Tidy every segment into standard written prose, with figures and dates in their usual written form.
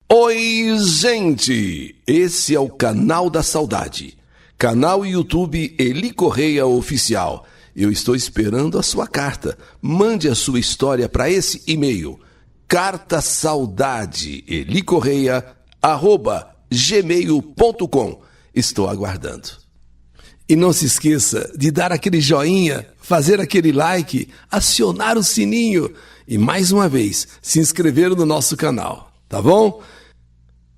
Oi, gente! Esse é o Canal da Saudade. Canal YouTube Eli Correia Oficial. Eu estou esperando a sua carta. Mande a sua história para esse e-mail. cartasaudadeelicorreia@gmail.com. Estou aguardando. E não se esqueça de dar aquele joinha, fazer aquele like, acionar o sininho e, mais uma vez, se inscrever no nosso canal, tá bom?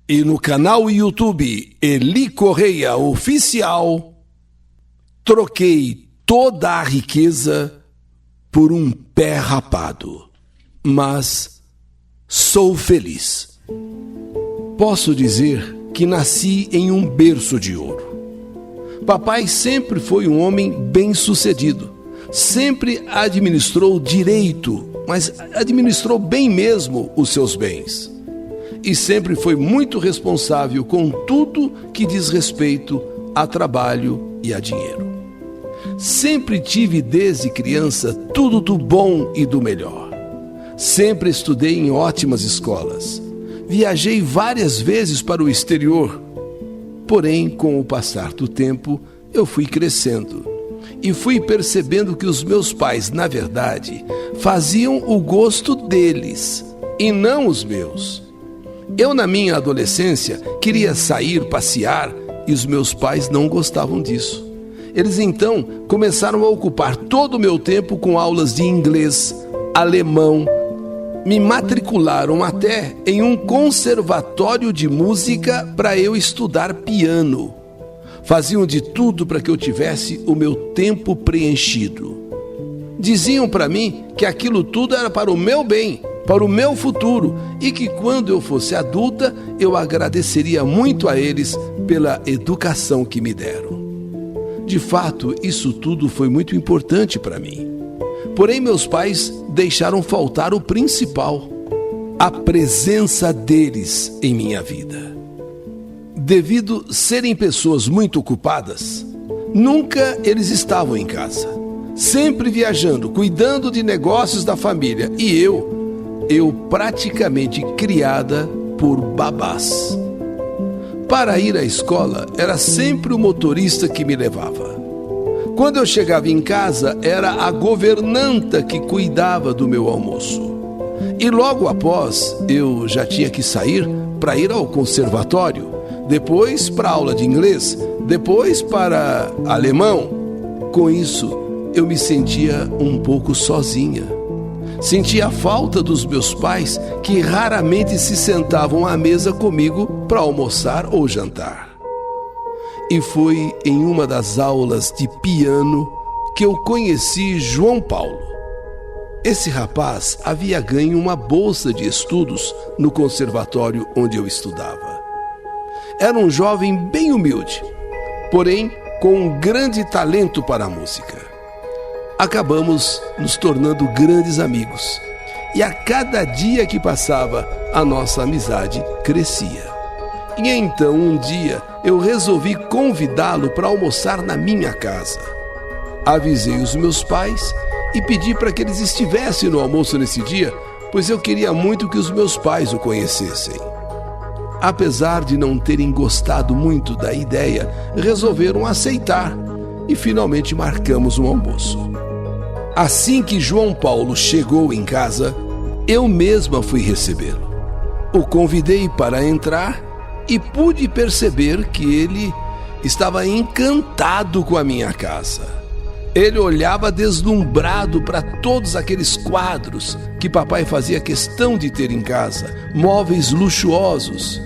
E no canal YouTube Eli Correia Oficial, troquei toda a riqueza por um pé rapado. Mas sou feliz. Posso dizer que nasci em um berço de ouro. Papai sempre foi um homem bem-sucedido. Sempre administrou direito, mas administrou bem mesmo os seus bens. E sempre foi muito responsável com tudo que diz respeito a trabalho e a dinheiro. Sempre tive desde criança tudo do bom e do melhor. Sempre estudei em ótimas escolas. Viajei várias vezes para o exterior. Porém, com o passar do tempo, eu fui crescendo e fui percebendo que os meus pais, na verdade, faziam o gosto deles e não os meus. Eu, na minha adolescência, queria sair, passear, e os meus pais não gostavam disso. Eles, então, começaram a ocupar todo o meu tempo com aulas de inglês, alemão. Me matricularam até em um conservatório de música para eu estudar piano. Faziam de tudo para que eu tivesse o meu tempo preenchido. Diziam para mim que aquilo tudo era para o meu bem, para o meu futuro, e que quando eu fosse adulta, eu agradeceria muito a eles pela educação que me deram. De fato, isso tudo foi muito importante para mim. Porém, meus pais deixaram faltar o principal: a presença deles em minha vida. Devido serem pessoas muito ocupadas, nunca eles estavam em casa. Sempre viajando, cuidando de negócios da família, e eu praticamente criada por babás. Para ir à escola, era sempre o motorista que me levava. Quando eu chegava em casa, era a governanta que cuidava do meu almoço. E logo após, eu já tinha que sair para ir ao conservatório, depois para a aula de inglês, depois para alemão. Com isso, eu me sentia um pouco sozinha. Sentia a falta dos meus pais, que raramente se sentavam à mesa comigo para almoçar ou jantar. E foi em uma das aulas de piano que eu conheci João Paulo. Esse rapaz havia ganho uma bolsa de estudos no conservatório onde eu estudava. Era um jovem bem humilde, porém com um grande talento para a música. Acabamos nos tornando grandes amigos, e a cada dia que passava, a nossa amizade crescia. E então, um dia, eu resolvi convidá-lo para almoçar na minha casa. Avisei os meus pais e pedi para que eles estivessem no almoço nesse dia, pois eu queria muito que os meus pais o conhecessem. Apesar de não terem gostado muito da ideia, resolveram aceitar e finalmente marcamos um almoço. Assim que João Paulo chegou em casa, eu mesma fui recebê-lo. O convidei para entrar e pude perceber que ele estava encantado com a minha casa. Ele olhava deslumbrado para todos aqueles quadros que papai fazia questão de ter em casa, móveis luxuosos.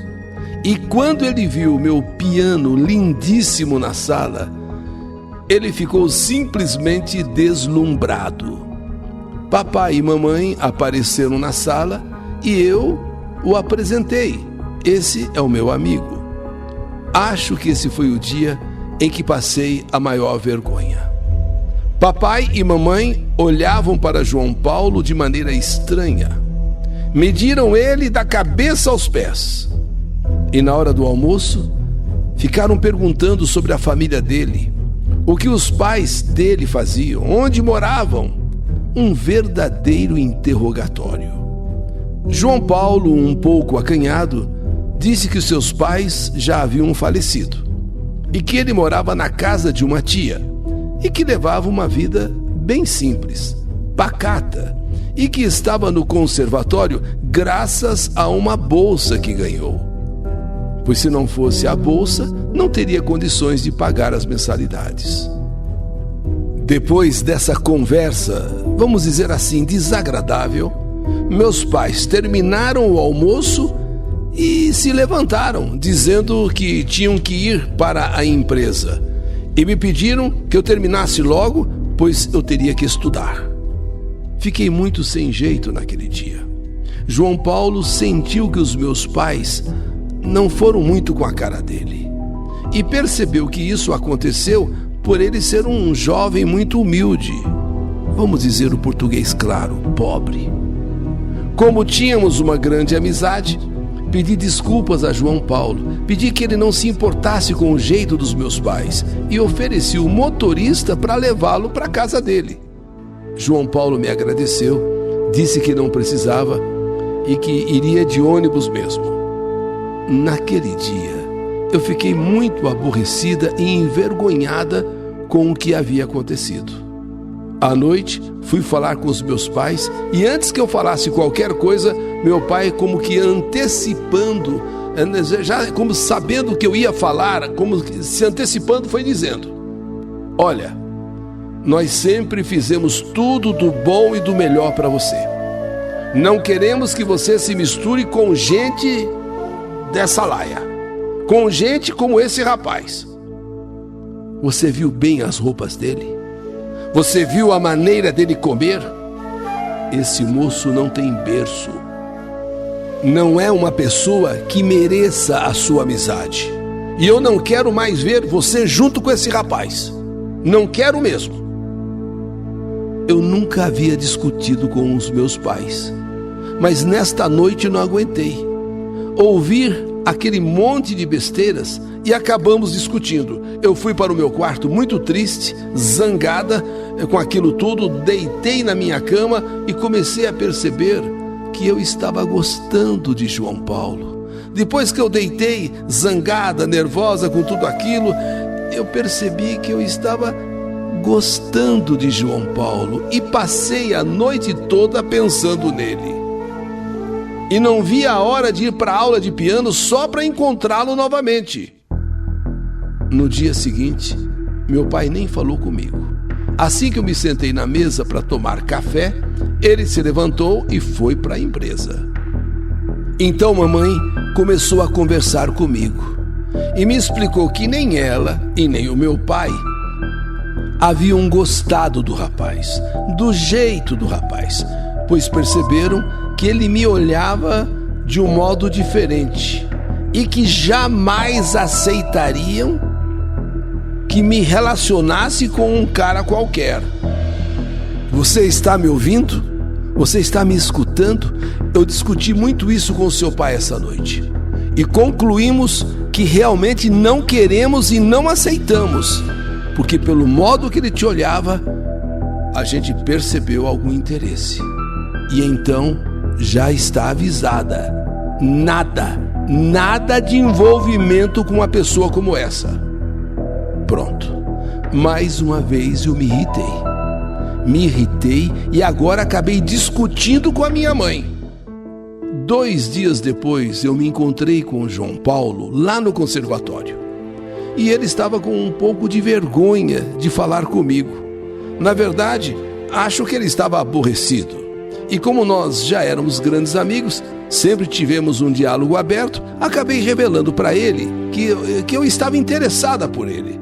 E quando ele viu meu piano lindíssimo na sala, ele ficou simplesmente deslumbrado. Papai e mamãe apareceram na sala e eu o apresentei. Esse é o meu amigo. Acho que esse foi o dia em que passei a maior vergonha. Papai e mamãe olhavam para João Paulo de maneira estranha. Mediram ele da cabeça aos pés. E na hora do almoço, ficaram perguntando sobre a família dele, o que os pais dele faziam, onde moravam. Um verdadeiro interrogatório. João Paulo, um pouco acanhado, disse que seus pais já haviam falecido e que ele morava na casa de uma tia e que levava uma vida bem simples, pacata, e que estava no conservatório graças a uma bolsa que ganhou. Pois se não fosse a bolsa, não teria condições de pagar as mensalidades. Depois dessa conversa, vamos dizer assim, desagradável, meus pais terminaram o almoço e se levantaram, dizendo que tinham que ir para a empresa. E me pediram que eu terminasse logo, pois eu teria que estudar. Fiquei muito sem jeito naquele dia. João Paulo sentiu que os meus pais não foram muito com a cara dele. E percebeu que isso aconteceu por ele ser um jovem muito humilde. Vamos dizer o português claro, pobre. Como tínhamos uma grande amizade, pedi desculpas a João Paulo, pedi que ele não se importasse com o jeito dos meus pais e ofereci o motorista para levá-lo para a casa dele. João Paulo me agradeceu, disse que não precisava e que iria de ônibus mesmo. Naquele dia, eu fiquei muito aborrecida e envergonhada com o que havia acontecido. À noite, fui falar com os meus pais e antes que eu falasse qualquer coisa, meu pai, como que antecipando, já como sabendo o que eu ia falar, como se antecipando, foi dizendo: olha, nós sempre fizemos tudo do bom e do melhor para você. Não queremos que você se misture com gente dessa laia, com gente como esse rapaz. Você viu bem as roupas dele? Você viu a maneira dele comer? Esse moço não tem berço. Não é uma pessoa que mereça a sua amizade. E eu não quero mais ver você junto com esse rapaz. Não quero mesmo. Eu nunca havia discutido com os meus pais, mas nesta noite não aguentei ouvir aquele monte de besteiras e acabamos discutindo. Eu fui para o meu quarto muito triste, zangada com aquilo tudo, deitei na minha cama e comecei a perceber que eu estava gostando de João Paulo. Depois que eu deitei, zangada, nervosa com tudo aquilo, eu percebi que eu estava gostando de João Paulo e passei a noite toda pensando nele. E não vi a hora de ir para a aula de piano só para encontrá-lo novamente. No dia seguinte, meu pai nem falou comigo. Assim que eu me sentei na mesa para tomar café, ele se levantou e foi para a empresa. Então mamãe começou a conversar comigo e me explicou que nem ela e nem o meu pai haviam gostado do rapaz, do jeito do rapaz, pois perceberam que ele me olhava de um modo diferente e que jamais aceitariam que me relacionasse com um cara qualquer. Você está me ouvindo? Você está me escutando? Eu discuti muito isso com seu pai essa noite e concluímos que realmente não queremos e não aceitamos, porque pelo modo que ele te olhava, a gente percebeu algum interesse. E então já está avisada. Nada de envolvimento com uma pessoa como essa. Pronto. Mais uma vez eu me irritei e agora acabei discutindo com a minha mãe. 2 dias depois eu me encontrei com o João Paulo lá no conservatório. E ele estava com um pouco de vergonha de falar comigo. Na verdade, acho que ele estava aborrecido. E como nós já éramos grandes amigos, sempre tivemos um diálogo aberto, acabei revelando para ele que eu estava interessada por ele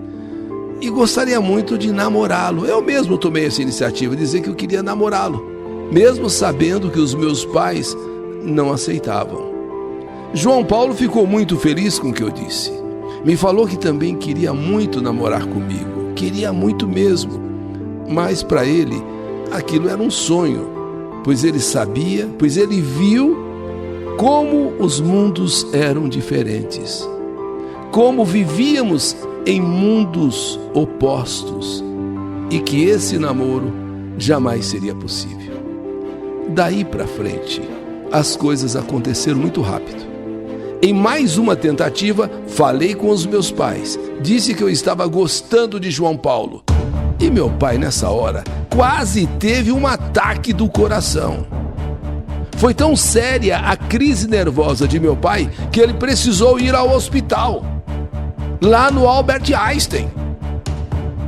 e gostaria muito de namorá-lo. Eu mesmo tomei essa iniciativa de dizer que eu queria namorá-lo, mesmo sabendo que os meus pais não aceitavam. João Paulo ficou muito feliz com o que eu disse. Me falou que também queria muito namorar comigo, queria muito mesmo, mas para ele aquilo era um sonho, pois ele viu como os mundos eram diferentes, como vivíamos em mundos opostos e que esse namoro jamais seria possível. Daí para frente, as coisas aconteceram muito rápido. Em mais uma tentativa, falei com os meus pais. Disse que eu estava gostando de João Paulo. E meu pai, nessa hora, quase teve um ataque do coração. Foi tão séria a crise nervosa de meu pai que ele precisou ir ao hospital, lá no Albert Einstein.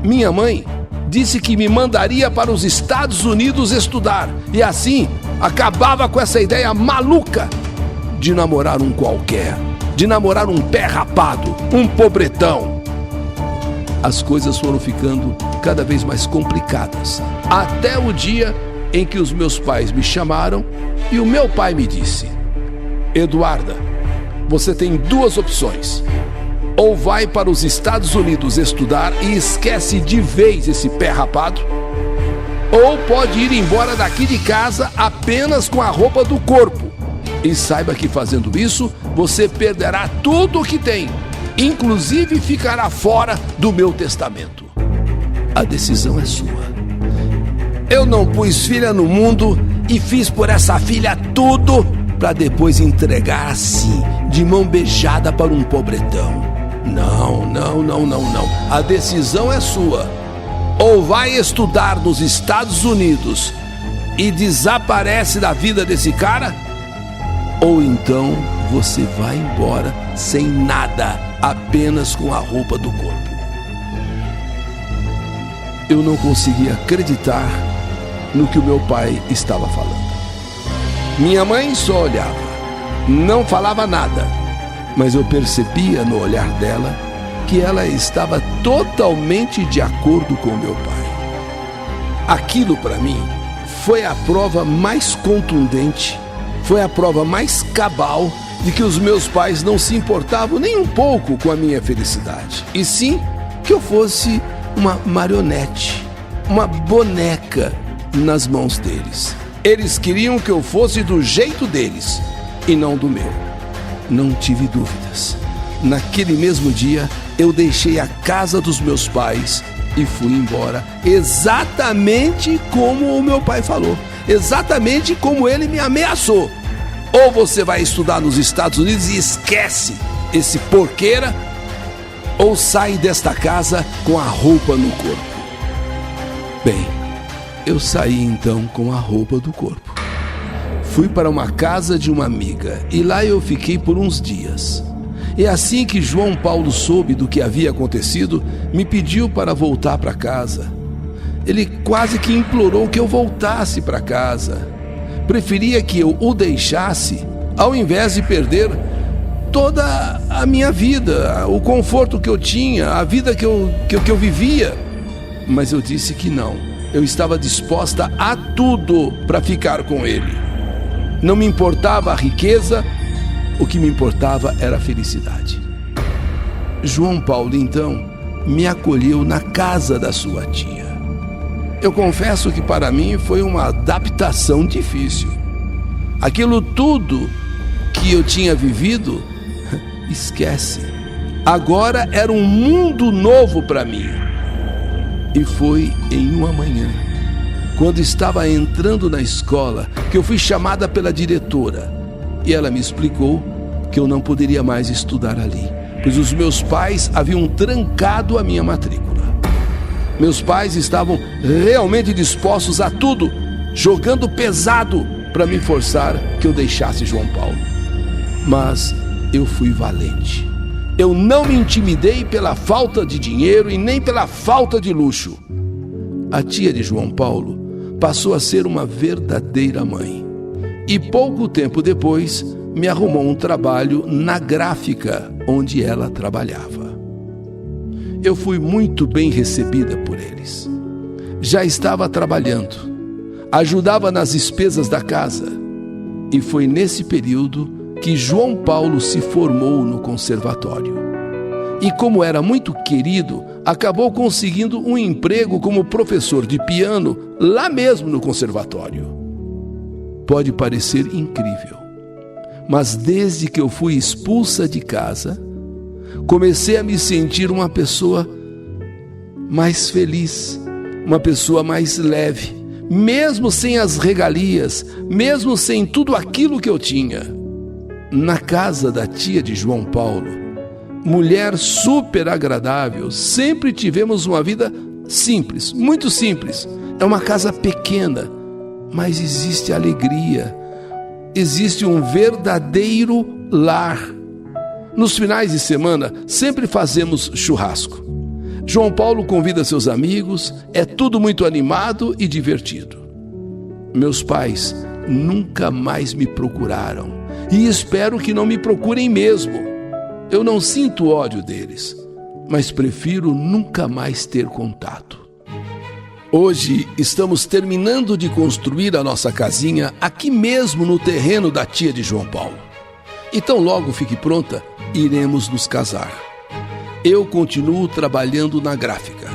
Minha mãe disse que me mandaria para os Estados Unidos estudar e assim acabava com essa ideia maluca de namorar um qualquer, de namorar um pé rapado, um pobretão. As coisas foram ficando cada vez mais complicadas, até o dia em que os meus pais me chamaram e o meu pai me disse: Eduarda, você tem duas opções. Ou vai para os Estados Unidos estudar e esquece de vez esse pé rapado, ou pode ir embora daqui de casa apenas com a roupa do corpo. E saiba que fazendo isso, você perderá tudo o que tem, inclusive ficará fora do meu testamento. A decisão é sua. Eu não pus filha no mundo e fiz por essa filha tudo para depois entregar assim, de mão beijada para um pobretão. Não. A decisão é sua. Ou vai estudar nos Estados Unidos e desaparece da vida desse cara, ou então você vai embora sem nada, apenas com a roupa do corpo. Eu não conseguia acreditar no que o meu pai estava falando. Minha mãe só olhava, não falava nada, mas eu percebia no olhar dela que ela estava totalmente de acordo com meu pai. Aquilo para mim foi a prova mais contundente, foi a prova mais cabal de que os meus pais não se importavam nem um pouco com a minha felicidade, e sim que eu fosse uma marionete, uma boneca nas mãos deles. Eles queriam que eu fosse do jeito deles e não do meu. Não tive dúvidas. Naquele mesmo dia, eu deixei a casa dos meus pais e fui embora, exatamente como o meu pai falou, exatamente como ele me ameaçou. Ou você vai estudar nos Estados Unidos e esquece esse porqueira, ou sai desta casa com a roupa no corpo. Bem, eu saí então com a roupa do corpo. Fui para uma casa de uma amiga e lá eu fiquei por uns dias. E assim que João Paulo soube do que havia acontecido, me pediu para voltar para casa. Ele quase que implorou que eu voltasse para casa. Preferia que eu o deixasse, ao invés de perder toda a minha vida, o conforto que eu tinha, a vida que eu vivia. Mas eu disse que não. Eu estava disposta a tudo para ficar com ele. Não me importava a riqueza, o que me importava era a felicidade. João Paulo, então, me acolheu na casa da sua tia. Eu confesso que para mim foi uma adaptação difícil. Aquilo tudo que eu tinha vivido, esquece. Agora era um mundo novo para mim. E foi em uma manhã, quando estava entrando na escola, que eu fui chamada pela diretora. E ela me explicou que eu não poderia mais estudar ali, pois os meus pais haviam trancado a minha matrícula. Meus pais estavam realmente dispostos a tudo, jogando pesado para me forçar que eu deixasse João Paulo. Mas eu fui valente. Eu não me intimidei pela falta de dinheiro e nem pela falta de luxo. A tia de João Paulo passou a ser uma verdadeira mãe. E pouco tempo depois, me arrumou um trabalho na gráfica onde ela trabalhava. Eu fui muito bem recebida por eles. Já estava trabalhando, ajudava nas despesas da casa. E foi nesse período que João Paulo se formou no conservatório. E como era muito querido, acabou conseguindo um emprego como professor de piano lá mesmo no conservatório. Pode parecer incrível, mas desde que eu fui expulsa de casa, comecei a me sentir uma pessoa mais feliz, uma pessoa mais leve, mesmo sem as regalias, mesmo sem tudo aquilo que eu tinha. na casa da tia de João Paulo, mulher super agradável, sempre tivemos uma vida simples, muito simples. É uma casa pequena, mas existe alegria, existe um verdadeiro lar. Nos finais de semana, sempre fazemos churrasco. João Paulo convida seus amigos, é tudo muito animado e divertido. Meus pais nunca mais me procuraram e espero que não me procurem mesmo. Eu não sinto ódio deles, mas prefiro nunca mais ter contato. Hoje estamos terminando de construir a nossa casinha aqui mesmo no terreno da tia de João Paulo. Então logo fique pronta, iremos nos casar. Eu continuo trabalhando na gráfica.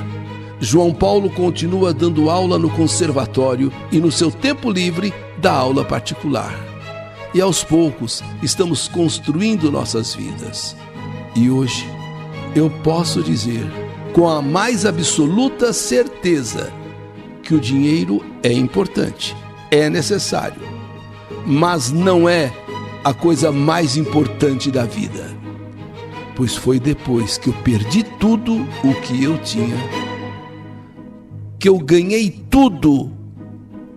João Paulo continua dando aula no conservatório e no seu tempo livre dá aula particular. E aos poucos estamos construindo nossas vidas. E hoje eu posso dizer com a mais absoluta certeza que o dinheiro é importante, é necessário, mas não é a coisa mais importante da vida. Pois foi depois que eu perdi tudo o que eu tinha, que eu ganhei tudo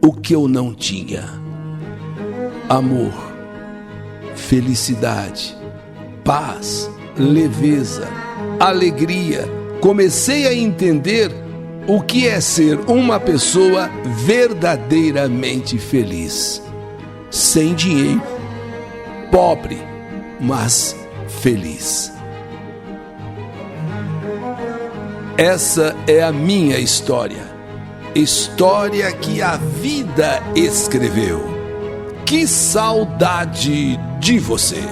o que eu não tinha. Amor, felicidade, paz, leveza, alegria. Comecei a entender o que é ser uma pessoa verdadeiramente feliz. Sem dinheiro, pobre, mas feliz. Essa é a minha história, história que a vida escreveu. Que saudade de você!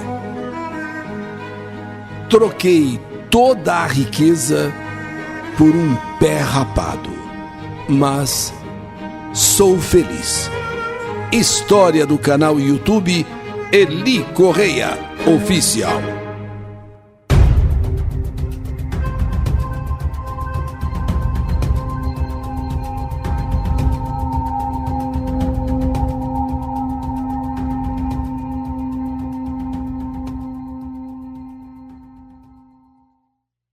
Troquei toda a riqueza por um pé rapado, mas sou feliz. História do canal YouTube Eli Correia Oficial.